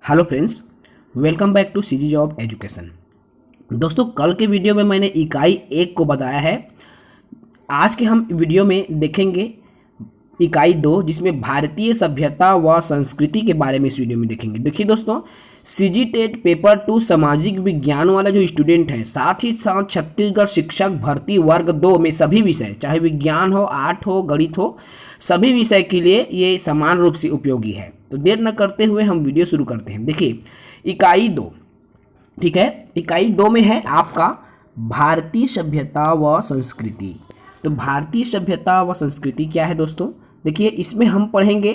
Hello friends, welcome back to CG job education. दोस्तों, कल के वीडियो में मैंने इकाई 1 को बताया है। आज के हम वीडियो में देखेंगे इकाई 2, जिसमें भारतीय सभ्यता व संस्कृति के बारे में इस वीडियो में देखेंगे। देखिए दोस्तों, सीजी टेट पेपर 2 सामाजिक विज्ञान वाला जो स्टूडेंट है, साथ ही साथ छत्तीसगढ़ शिक्षक भर्ती वर्ग 2 में सभी विषय, चाहे विज्ञान हो, आर्ट हो, गणित हो, सभी विषय के लिए ये समान रूप से उपयोगी है। तो देर न करते हुए हम वीडियो शुरू करते हैं। देखिए इकाई 2, ठीक है, इकाई 2 में है आपका भारतीय सभ्यता व संस्कृति। तो भारतीय सभ्यता व संस्कृति क्या है दोस्तों? देखिए इसमें हम पढ़ेंगे,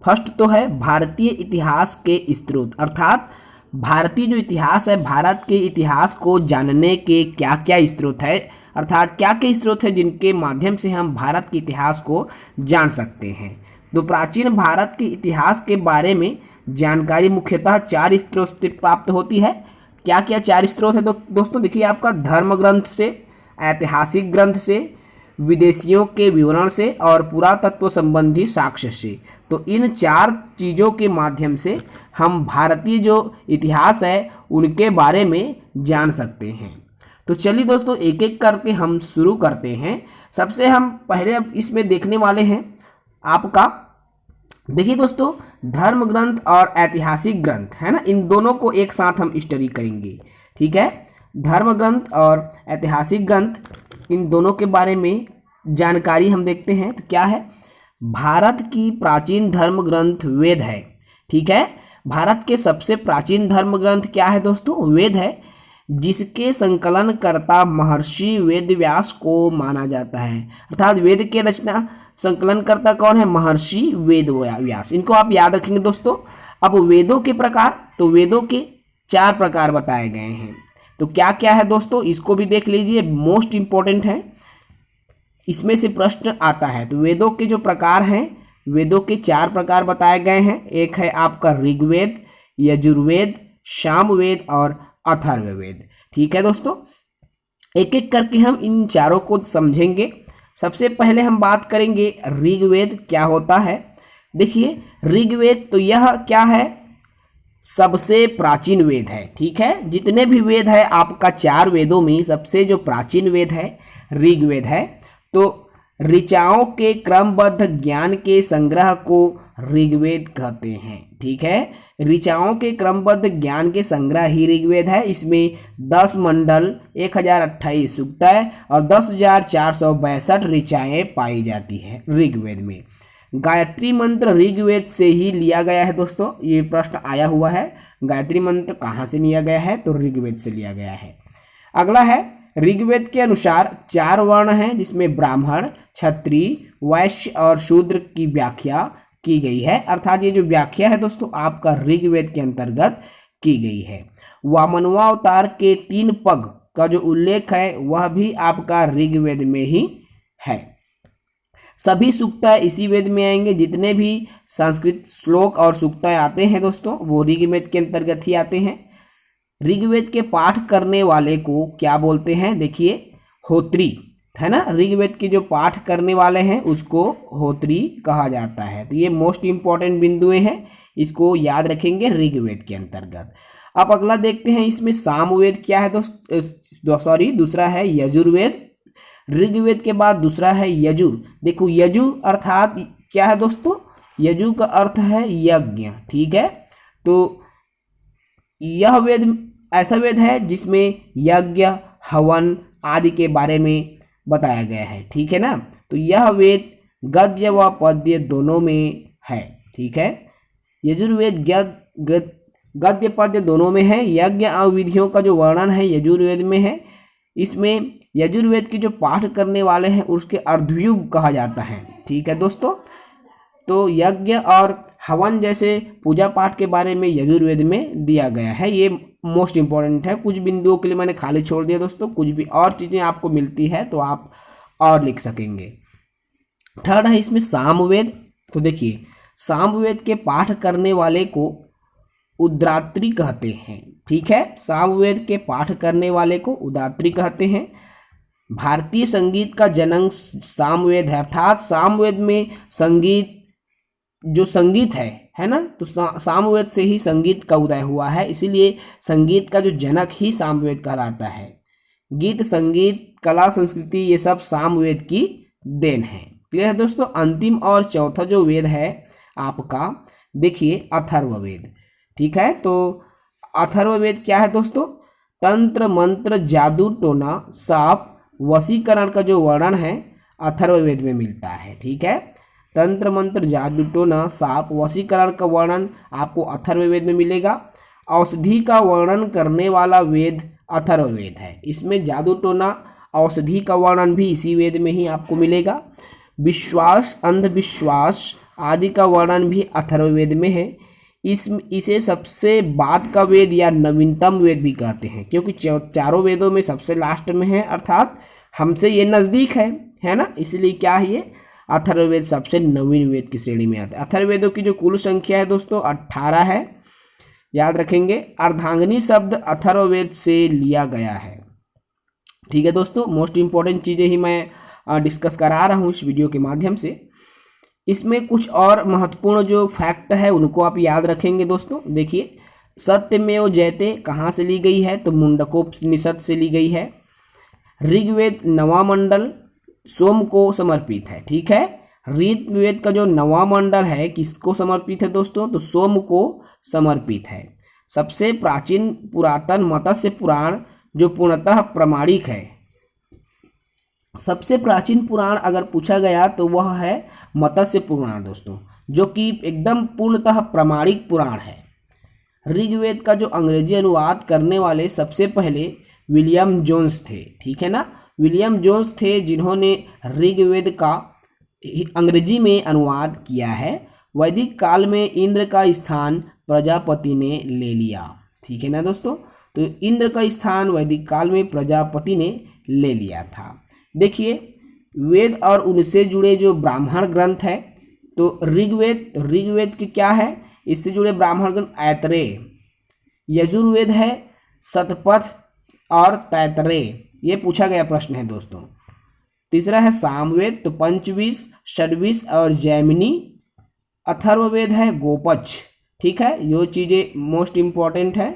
फर्स्ट तो है भारतीय इतिहास के स्रोत, अर्थात भारतीय जो इतिहास है, भारत के इतिहास को जानने के क्या क्या स्रोत है, अर्थात क्या क्या स्रोत है जिनके माध्यम से हम भारत के इतिहास को जान सकते हैं। तो प्राचीन भारत के इतिहास के बारे में जानकारी मुख्यतः 4 स्रोत से प्राप्त होती है। क्या क्या 4 स्रोत है दोस्तों? देखिए आपका धर्म ग्रंथ से, ऐतिहासिक ग्रंथ से, विदेशियों के विवरण से और पुरातत्व संबंधी साक्ष्य से। तो इन 4 चीज़ों के माध्यम से हम भारतीय जो इतिहास है उनके बारे में जान सकते हैं। तो चलिए दोस्तों, एक एक करके हम शुरू करते हैं। सबसे हम पहले अब इसमें देखने वाले हैं आपका, देखिए दोस्तों, धर्म ग्रंथ और ऐतिहासिक ग्रंथ है ना, इन दोनों को एक साथ हम स्टडी करेंगे। ठीक है, धर्म ग्रंथ और ऐतिहासिक ग्रंथ, इन दोनों के बारे में जानकारी हम देखते हैं। तो क्या है? भारत की प्राचीन धर्म ग्रंथ वेद है। ठीक है, भारत के सबसे प्राचीन धर्म ग्रंथ क्या है दोस्तों? वेद है, जिसके संकलनकर्ता महर्षि वेदव्यास को माना जाता है। अर्थात वेद के रचना संकलनकर्ता कौन है? महर्षि वेदव्यास। इनको आप याद रखेंगे दोस्तों। अब वेदों के प्रकार, तो वेदों के 4 प्रकार बताए गए हैं। तो क्या क्या है दोस्तों, इसको भी देख लीजिए, मोस्ट इंपॉर्टेंट है, इसमें से प्रश्न आता है। तो वेदों के जो प्रकार हैं, वेदों के 4 प्रकार बताए गए हैं। एक है आपका ऋग्वेद, यजुर्वेद, सामवेद और अथर्ववेद। ठीक है दोस्तों, एक एक करके हम इन चारों को समझेंगे। सबसे पहले हम बात करेंगे ऋग्वेद क्या होता है। देखिए ऋग्वेद, तो यह क्या है? सबसे प्राचीन वेद है। ठीक है, जितने भी वेद है आपका 4 वेदों में सबसे जो प्राचीन वेद है ऋग्वेद है। तो ऋचाओं के क्रमबद्ध ज्ञान के संग्रह को ऋग्वेद कहते हैं। ठीक है, ऋचाओं के क्रमबद्ध ज्ञान के संग्रह ही ऋग्वेद है। इसमें 10 मंडल, 1028 सूक्तय और 10,462 ऋचाएँ पाई जाती है ऋग्वेद में। गायत्री मंत्र ऋग्वेद से ही लिया गया है दोस्तों। ये प्रश्न आया हुआ है, गायत्री मंत्र कहाँ से लिया गया है? तो ऋग्वेद से लिया गया है। अगला है, ऋग्वेद के अनुसार 4 वर्ण हैं, जिसमें ब्राह्मण, क्षत्रिय, वैश्य और शूद्र की व्याख्या की गई है। अर्थात ये जो व्याख्या है दोस्तों आपका ऋग्वेद के अंतर्गत की गई है। वामनवावतार के 3 पग का जो उल्लेख है वह भी आपका ऋग्वेद में ही है। सभी सूक्तय इसी वेद में आएंगे। जितने भी संस्कृत श्लोक और सूक्तय आते हैं दोस्तों वो ऋग्वेद के अंतर्गत ही आते हैं। ऋग्वेद के पाठ करने वाले को क्या बोलते हैं? देखिए होत्री, है ना, ऋग्वेद के जो पाठ करने वाले हैं उसको होत्री कहा जाता है। तो ये मोस्ट इंपॉर्टेंट बिंदुएं हैं, इसको याद रखेंगे ऋग्वेद के अंतर्गत। अब अगला देखते हैं, इसमें सामवेद क्या है दूसरा है यजुर्वेद। ऋग्वेद के बाद दूसरा है यजुर। देखो यजु अर्थात क्या है दोस्तों? यजु का अर्थ है यज्ञ। ठीक है, तो यह वेद ऐसा वेद है जिसमें यज्ञ, हवन आदि के बारे में बताया गया है। ठीक है ना, तो यह वेद गद्य व पद्य दोनों में है। ठीक है, यजुर्वेद गद्य पद्य दोनों में है। यज्ञ और विधियों का जो वर्णन है यजुर्वेद में है। इसमें यजुर्वेद के जो पाठ करने वाले हैं उसके अर्धयुग कहा जाता है। ठीक है दोस्तों, तो यज्ञ और हवन जैसे पूजा पाठ के बारे में यजुर्वेद में दिया गया है। ये मोस्ट इंपॉर्टेंट है। कुछ बिंदुओं के लिए मैंने खाली छोड़ दिया दोस्तों, कुछ भी और चीज़ें आपको मिलती है तो आप और लिख सकेंगे। थर्ड है इसमें सामवेद। तो देखिए सामवेद के पाठ करने वाले को उद्रात्री कहते हैं। ठीक है, सामवेद के पाठ करने वाले को उद्रात्री कहते हैं। भारतीय संगीत का जनक सामवेद है, अर्थात सामवेद में संगीत जो संगीत है ना, तो सामवेद से ही संगीत का उदय हुआ है, इसीलिए संगीत का जो जनक ही सामवेद कहलाता है। गीत, संगीत, कला, संस्कृति ये सब सामवेद की देन है। क्लियर है दोस्तों। अंतिम और चौथा जो वेद है आपका, देखिए अथर्ववेद। ठीक है, तो अथर्ववेद क्या है दोस्तों? तंत्र, मंत्र, जादू टोना, साप, वशीकरण का जो वर्णन है अथर्ववेद में मिलता है। ठीक है, तंत्र, मंत्र, जादू टोना, साप, वशीकरण का वर्णन आपको अथर्ववेद में मिलेगा। औषधि का वर्णन करने वाला वेद अथर्ववेद है। इसमें जादू टोना, औषधि का वर्णन भी इसी वेद में ही आपको मिलेगा। विश्वास, अंधविश्वास आदि का वर्णन भी अथर्ववेद में है। इसे सबसे बाद का वेद या नवीनतम वेद भी कहते हैं, क्योंकि चारों वेदों में सबसे लास्ट में है, अर्थात हमसे ये नज़दीक है ना, इसलिए क्या है ये अथर्ववेद सबसे नवीन वेद की श्रेणी में आता है। अथर्ववेदों की जो कुल संख्या है दोस्तों 18 है, याद रखेंगे। अर्धांगिनी शब्द अथर्ववेद से लिया गया है। ठीक है दोस्तों, मोस्ट इंपॉर्टेंट चीज़ें ही मैं डिस्कस करा रहा हूँ इस वीडियो के माध्यम से। इसमें कुछ और महत्वपूर्ण जो फैक्ट है उनको आप याद रखेंगे दोस्तों। देखिए, सत्यमेव जयते कहाँ से ली गई है? तो मुंडकोपनिषद से ली गई है। ऋग्वेद नवा मंडल सोम को समर्पित है। ठीक है, ऋग्वेद का जो नवा मंडल है किसको समर्पित है दोस्तों? तो सोम को समर्पित है। सबसे प्राचीन पुरातन मत्स्य पुराण जो पूर्णतः प्रमाणिक है, सबसे प्राचीन पुराण अगर पूछा गया तो वह है मत्स्य पुराण दोस्तों, जो कि एकदम पूर्णतः प्रमाणिक पुराण है। ऋग्वेद का जो अंग्रेजी अनुवाद करने वाले सबसे पहले विलियम जोन्स थे। ठीक है ना, विलियम जोन्स थे जिन्होंने ऋग्वेद का अंग्रेजी में अनुवाद किया है। वैदिक काल में इंद्र का स्थान प्रजापति ने ले लिया। ठीक है ना दोस्तों, तो इंद्र का स्थान वैदिक काल में प्रजापति ने ले लिया था। देखिए, वेद और उनसे जुड़े जो ब्राह्मण ग्रंथ है, तो ऋग्वेद की क्या है? इससे जुड़े ब्राह्मण ग्रंथ ऐतरेय, यजुर्वेद है शतपथ और तैतरेय, ये पूछा गया प्रश्न है दोस्तों। तीसरा है सामवेद, तो पंचविश, षड्विश और जैमिनी। अथर्ववेद है गोपच। ठीक है, ये चीज़ें मोस्ट इम्पॉर्टेंट है,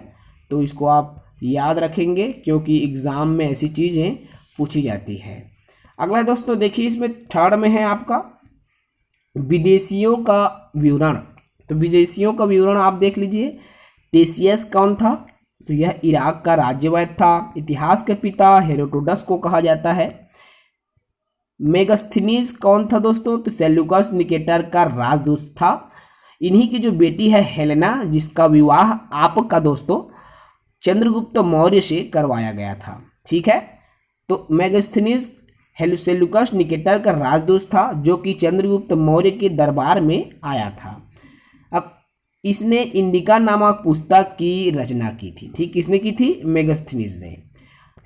तो इसको आप याद रखेंगे क्योंकि एग्जाम में ऐसी चीज़ें पूछी जाती है। अगला दोस्तों देखिए, इसमें थर्ड में है आपका विदेशियों का विवरण। तो विदेशियों का विवरण आप देख लीजिए। टेसियस कौन था? तो यह इराक का राज्यवैद था। इतिहास के पिता हेरोडोटस को कहा जाता है। मेगस्थनीज कौन था दोस्तों? तो सेल्यूकस निकेटर का राजदूत था। इन्हीं की जो बेटी है हेलेना, जिसका विवाह आपका दोस्तों चंद्रगुप्त मौर्य से करवाया गया था। ठीक है, तो मेगस्थनीज सेल्यूकस निकेटर का राजदूत था, जो कि चंद्रगुप्त मौर्य के दरबार में आया था। अब इसने इंडिका नामक पुस्तक की रचना की थी। ठीक, किसने की थी? मेगस्थनीज ने।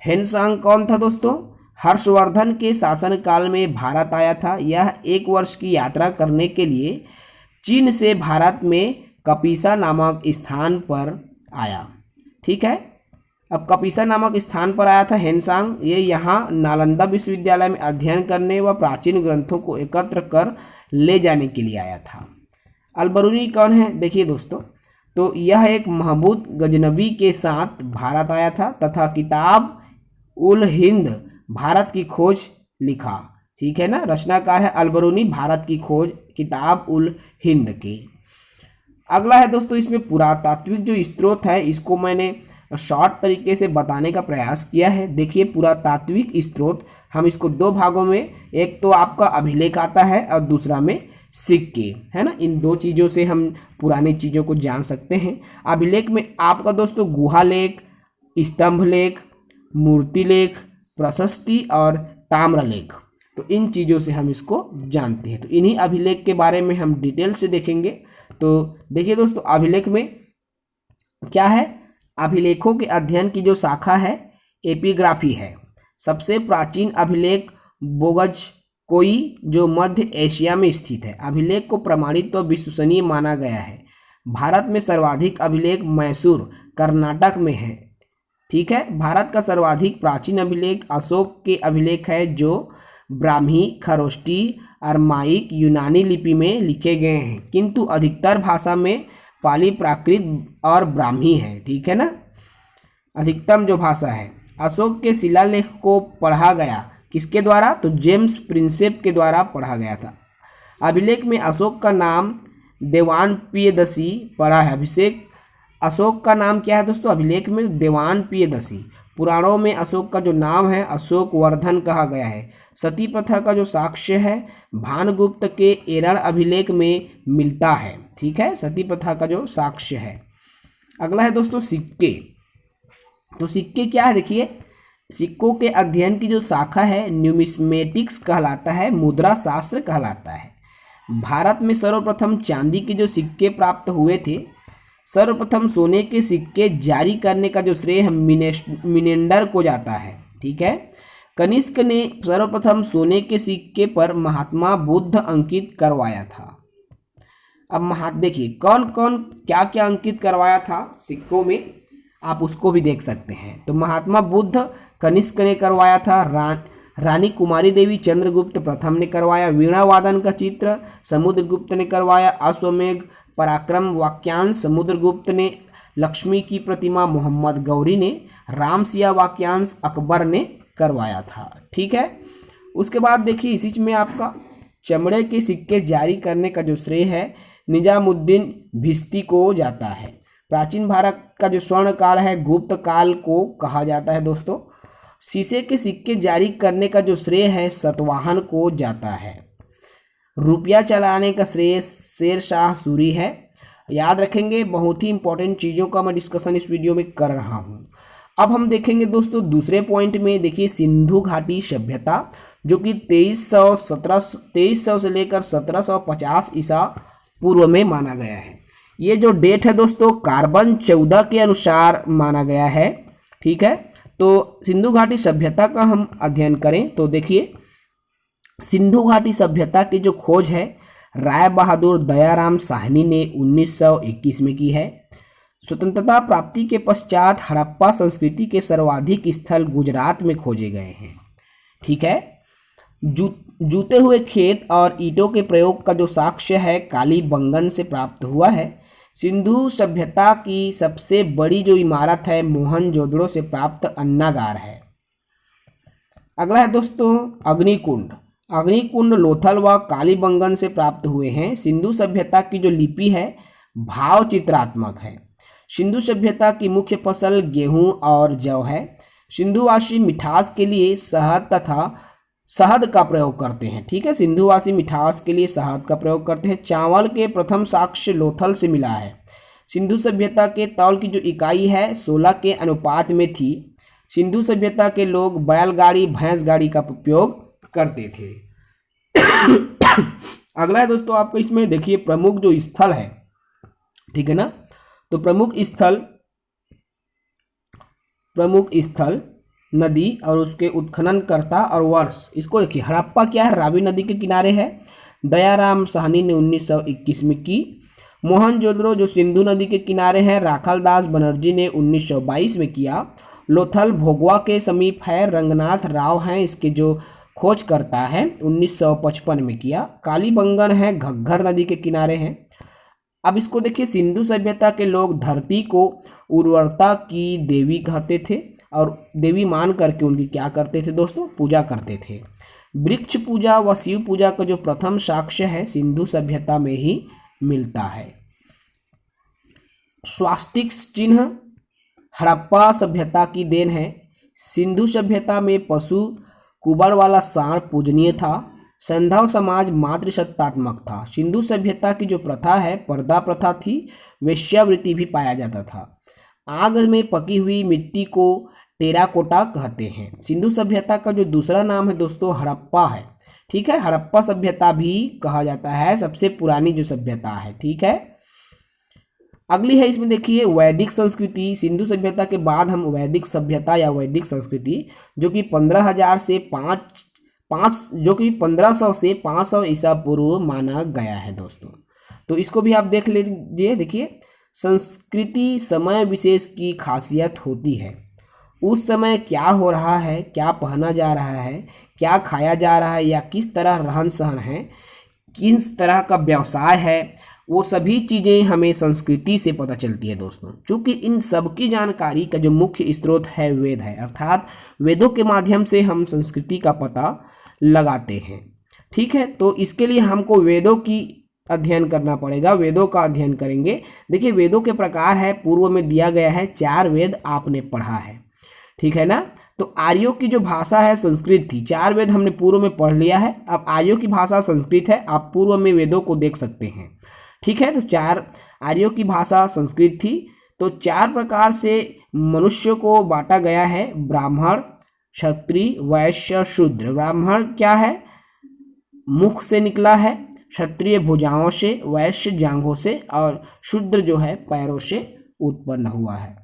हेनसांग कौन था दोस्तों? हर्षवर्धन के शासनकाल में भारत आया था। यह 1 वर्ष की यात्रा करने के लिए चीन से भारत में कपिसा नामक स्थान पर आया। ठीक है, अब कपिसा नामक स्थान पर आया था हेनसांग। ये यहाँ नालंदा विश्वविद्यालय में अध्ययन करने व प्राचीन ग्रंथों को एकत्र कर ले जाने के लिए आया था। अलबरूनी कौन है? देखिए दोस्तों, तो यह एक महमूद गजनवी के साथ भारत आया था तथा किताब उल हिंद भारत की खोज लिखा। ठीक है ना, रचनाकार है अलबरूनी, भारत की खोज किताब उल हिंद की। अगला है दोस्तों, इसमें पुरातात्विक जो स्रोत है इसको मैंने शॉर्ट तरीके से बताने का प्रयास किया है। देखिए, पुरातात्विक स्रोत हम इसको 2 भागों में, एक तो आपका अभिलेख आता है और दूसरा में सिक्के, है ना। इन 2 चीज़ों से हम पुरानी चीज़ों को जान सकते हैं। अभिलेख में आपका दोस्तों गुहा लेख, स्तंभ लेख, मूर्ति लेख, प्रशस्ति और ताम्र लेख, तो इन चीज़ों से हम इसको जानते हैं। तो इन्हीं अभिलेख के बारे में हम डिटेल से देखेंगे। तो देखिए दोस्तों, अभिलेख में क्या है? अभिलेखों के अध्ययन की जो शाखा है एपिग्राफी है। सबसे प्राचीन अभिलेख बोगज कोई, जो मध्य एशिया में स्थित है। अभिलेख को प्रमाणित व विश्वसनीय माना गया है। भारत में सर्वाधिक अभिलेख मैसूर कर्नाटक में है। ठीक है, भारत का सर्वाधिक प्राचीन अभिलेख अशोक के अभिलेख है, जो ब्राह्मी, खरोष्टी, अरमाइक, यूनानी लिपि में लिखे गए हैं, किंतु अधिकतर भाषा में पाली, प्राकृत और ब्राह्मी है। ठीक है ना, अधिकतम जो भाषा है। अशोक के शिलालेख को पढ़ा गया किसके द्वारा? तो जेम्स प्रिंसेप के द्वारा पढ़ा गया था। अभिलेख में अशोक का नाम देवान प्रियदर्शी पढ़ा है। अशोक का नाम क्या है दोस्तों? अभिलेख में देवान प्रियदर्शी। पुराणों में अशोक का जो नाम है अशोक वर्धन कहा गया है। सती प्रथा का जो साक्ष्य है भानुगुप्त के एरण अभिलेख में मिलता है। ठीक है, सती प्रथा का जो साक्ष्य है। अगला है दोस्तों सिक्के। तो सिक्के क्या है? देखिए, सिक्कों के अध्ययन की जो शाखा है न्यूमिस्मेटिक्स कहलाता है, मुद्रा शास्त्र कहलाता है। भारत में सर्वप्रथम चांदी के जो सिक्के प्राप्त हुए थे, सर्वप्रथम सोने के सिक्के जारी करने का जो श्रेय मिनेंडर को जाता है। ठीक है, कनिष्क ने सर्वप्रथम सोने के सिक्के पर महात्मा बुद्ध अंकित करवाया था। अब देखिए कौन कौन क्या क्या अंकित करवाया था सिक्कों में, आप उसको भी देख सकते हैं। तो महात्मा बुद्ध कनिष्क ने करवाया था, रानी कुमारी देवी चंद्रगुप्त प्रथम ने करवाया, वीणा वादन का चित्र समुद्रगुप्त ने करवाया, अश्वमेघ पराक्रम वाक्यांश समुद्रगुप्त ने, लक्ष्मी की प्रतिमा मोहम्मद गौरी ने, रामसिया वाक्यांश अकबर ने करवाया था। ठीक है, उसके बाद देखिए इसी में आपका चमड़े के सिक्के जारी करने का जो श्रेय है निजामुद्दीन भिस्ती को जाता है। प्राचीन भारत का जो स्वर्ण काल है गुप्त काल को कहा जाता है दोस्तों। शीशे के सिक्के जारी करने का जो श्रेय है सतवाहन को जाता है। रुपया चलाने का श्रेय शेरशाह सूरी है। याद रखेंगे, बहुत ही इंपॉर्टेंट चीज़ों का मैं डिस्कशन इस वीडियो में कर रहा हूँ। अब हम देखेंगे दोस्तों दूसरे पॉइंट में, देखिए सिंधु घाटी सभ्यता जो कि 2300 से लेकर 1750 ईसा पूर्व में माना गया है। ये जो डेट है दोस्तों कार्बन 14 के अनुसार माना गया है। ठीक है, तो सिंधु घाटी सभ्यता का हम अध्ययन करें तो देखिए सिंधु घाटी सभ्यता की जो खोज है राय बहादुर दयाराम साहनी ने 1921 में की है। स्वतंत्रता प्राप्ति के पश्चात हड़प्पा संस्कृति के सर्वाधिक स्थल गुजरात में खोजे गए हैं। ठीक है, जूते हुए खेत और ईंटों के प्रयोग का जो साक्ष्य है कालीबंगन से प्राप्त हुआ है। सिंधु सभ्यता की सबसे बड़ी जो इमारत है मोहनजोदड़ो से प्राप्त अन्नागार है। अगला है दोस्तों अग्निकुंड। अग्निकुंड लोथल व कालीबंगन से प्राप्त हुए हैं। सिंधु सभ्यता की जो लिपि है भाव चित्रात्मक है। सिंधु सभ्यता की मुख्य फसल गेहूं और जौ है। सिंधुवासी मिठास के लिए शहद का प्रयोग करते हैं। ठीक है, सिंधुवासी मिठास के लिए शहद का प्रयोग करते हैं। चावल के प्रथम साक्ष्य लोथल से मिला है। सिंधु सभ्यता के तौल की जो इकाई है 16 के अनुपात में थी। सिंधु सभ्यता के लोग बैलगाड़ी भैंस गाड़ी का उपयोग करते थे। अगला है दोस्तों आपको इसमें देखिए प्रमुख जो स्थल है, ठीक है ना, तो प्रमुख स्थल नदी और उसके उत्खननकर्ता और वर्ष, इसको देखिए हड़प्पा क्या है रावी नदी के किनारे है। दयाराम साहनी ने 1921 में की। मोहनजोदड़ो जो सिंधु नदी के किनारे है राखालदास बनर्जी ने 1922 में किया। लोथल भोगवा के समीप है, रंगनाथ राव हैं इसके जो खोज करता है 1955 में किया। कालीबंगन है घग्घर नदी के किनारे हैं। अब इसको देखिए सिंधु सभ्यता के लोग धरती को उर्वरता की देवी कहते थे और देवी मान करके उनकी क्या करते थे दोस्तों पूजा करते थे। वृक्ष पूजा व शिव पूजा का जो प्रथम साक्ष्य है सिंधु सभ्यता में ही मिलता है। स्वास्तिक चिन्ह हड़प्पा सभ्यता की देन है। सिंधु सभ्यता में पशु कुबर वाला सांड पूजनीय था। संधव समाज मातृसत्तात्मक था। सिंधु सभ्यता की जो प्रथा है पर्दा प्रथा थी। वेश्यावृत्ति भी पाया जाता था। आग में पकी हुई मिट्टी को टेराकोटा कहते हैं। सिंधु सभ्यता का जो दूसरा नाम है दोस्तों हड़प्पा है। ठीक है, हड़प्पा सभ्यता भी कहा जाता है, सबसे पुरानी जो सभ्यता है। ठीक है, अगली है इसमें देखिए वैदिक संस्कृति। सिंधु सभ्यता के बाद हम वैदिक सभ्यता या वैदिक संस्कृति जो कि 1500 से 500 ईसा पूर्व माना गया है दोस्तों। तो इसको भी आप देख लीजिए। देखिए संस्कृति समय विशेष की खासियत होती है। उस समय क्या हो रहा है, क्या पहना जा रहा है, क्या खाया जा रहा है, या किस तरह रहन सहन है, किस तरह का व्यवसाय है, वो सभी चीज़ें हमें संस्कृति से पता चलती है दोस्तों। क्योंकि इन सब की जानकारी का जो मुख्य स्रोत है वेद है, अर्थात वेदों के माध्यम से हम संस्कृति का पता लगाते हैं। ठीक है, तो इसके लिए हमको वेदों की अध्ययन करना पड़ेगा, वेदों का अध्ययन करेंगे। देखिए वेदों के प्रकार है, पूर्व में दिया गया है 4 वेद आपने पढ़ा है, ठीक है ना। तो आर्यों की जो भाषा है संस्कृत थी, 4 वेद हमने पूर्व में पढ़ लिया है, अब आर्यों की भाषा संस्कृत है, आप पूर्व में वेदों को देख सकते हैं। ठीक है, तो 4 आर्यों की भाषा संस्कृत थी। तो 4 प्रकार से मनुष्य को बांटा गया है, ब्राह्मण, क्षत्रिय, वैश्य, शूद्र। ब्राह्मण क्या है, मुख से निकला है, क्षत्रिय भुजाओं से, वैश्य जांघों से, और शूद्र जो है पैरों से उत्पन्न हुआ है।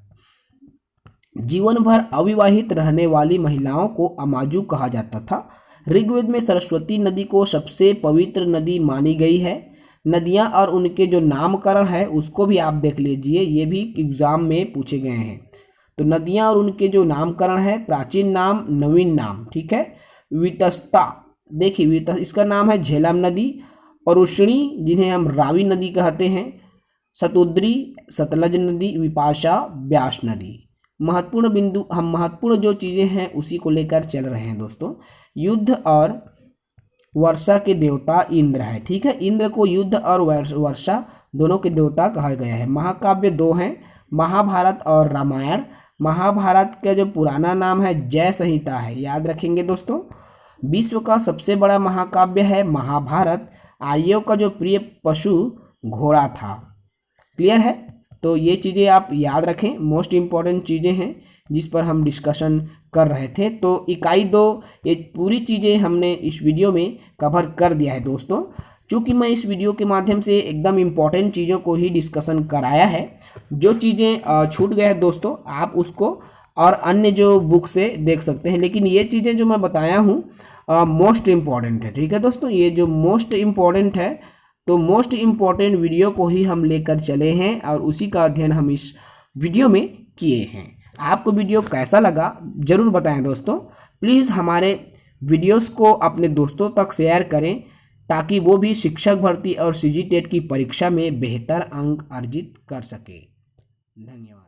जीवन भर अविवाहित रहने वाली महिलाओं को अमाजु कहा जाता था। ऋग्वेद में सरस्वती नदी को सबसे पवित्र नदी मानी गई है। नदियां और उनके जो नामकरण है उसको भी आप देख लीजिए, ये भी एग्जाम में पूछे गए हैं। तो नदियां और उनके जो नामकरण है, प्राचीन नाम, नवीन नाम, ठीक है। वितस्ता, देखिए इसका नाम है झेलम नदी। परुष्णी जिन्हें हम रावी नदी कहते हैं, सतुद्री, सतलज नदी, विपाशा, ब्यास नदी। महत्वपूर्ण बिंदु, हम महत्वपूर्ण जो चीज़ें हैं उसी को लेकर चल रहे हैं दोस्तों। युद्ध और वर्षा के देवता इंद्र है, ठीक है। इंद्र को युद्ध और वर्षा दोनों के देवता कहा गया है। महाकाव्य 2 हैं, महाभारत और रामायण। महाभारत का जो पुराना नाम है जय संहिता है, याद रखेंगे दोस्तों। विश्व का सबसे बड़ा महाकाव्य है महाभारत। आर्यों का जो प्रिय पशु घोड़ा था। क्लियर है, तो ये चीज़ें आप याद रखें, मोस्ट इम्पॉर्टेंट चीज़ें हैं जिस पर हम डिस्कशन कर रहे थे। तो इकाई 2 ये पूरी चीज़ें हमने इस वीडियो में कवर कर दिया है दोस्तों। चूँकि मैं इस वीडियो के माध्यम से एकदम इम्पॉर्टेंट चीज़ों को ही डिस्कशन कराया है, जो चीज़ें छूट गए हैं दोस्तों आप उसको और अन्य जो बुक से देख सकते हैं, लेकिन ये चीज़ें जो मैं बताया हूँ मोस्ट इम्पॉर्टेंट है, ठीक है दोस्तों। ये जो मोस्ट इम्पॉर्टेंट है, तो मोस्ट इम्पॉर्टेंट वीडियो को ही हम लेकर चले हैं और उसी का अध्ययन हम इस वीडियो में किए हैं। आपको वीडियो कैसा लगा ज़रूर बताएं दोस्तों। प्लीज़ हमारे वीडियोस को अपने दोस्तों तक शेयर करें ताकि वो भी शिक्षक भर्ती और सीजी टेट की परीक्षा में बेहतर अंक अर्जित कर सके। धन्यवाद।